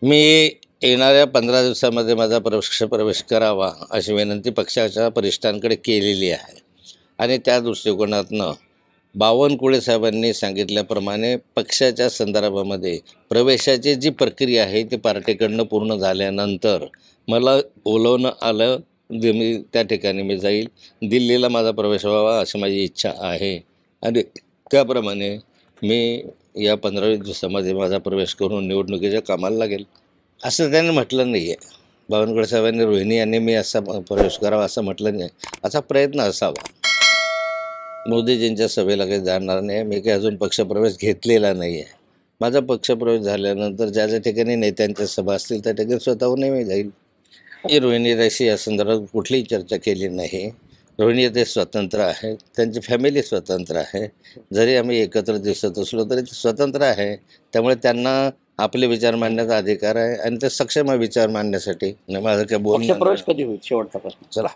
मी येणाऱ्या 15 दिवसामध्ये माझा प्रवेश करावा अशी विनंती पक्षाच्या वरिष्ठांकडे केलेली आहे आणि त्या दृष्टिकोनातनं बावनकुळे साहेबांनी सांगितल्याप्रमाणे पक्षाच्या संदर्भामध्ये प्रवेशाची जी प्रक्रिया आहे ती पार्टीकडनं पूर्ण झाल्यानंतर मला बोलवणं आलं. मी त्या ठिकाणी मी जाईल. दिल्लीला माझा प्रवेश व्हावा अशी माझी इच्छा आहे आणि त्याप्रमाणे मी या 15-20 दिवसामध्ये माझा प्रवेश करून निवडणुकीच्या कामाला लागेल असं त्यांनी म्हटलं नाही आहे. बावनकुळे साहेबांनी रोहिणी यांनी मी असा प्रवेश करावा असं म्हटलं नाही. असा प्रयत्न असावा. मोदीजींच्या सभेला काही जाणार नाही. मी काही अजून पक्षप्रवेश घेतलेला नाही आहे. माझा पक्षप्रवेश झाल्यानंतर ज्या ज्या ठिकाणी नेत्यांच्या सभा असतील त्या ठिकाणी स्वतःहूनही मी जाईल. मी रोहिणीताईशी या संदर्भात कुठलीही चर्चा केली नाही. रोहिणीताई स्वतंत्र आहे, त्यांची फॅमिली स्वतंत्र आहे. जरी आम्ही एकत्र दिसत असलो तरी ते स्वतंत्र आहे. त्यामुळे त्यांना आपले विचार मांडण्याचा अधिकार आहे आणि ते सक्षम आहे विचार मांडण्यासाठी. माझं काय बोलणं पक्षप्रवेश कधी होईल शेवटचा प्रश्न. चला.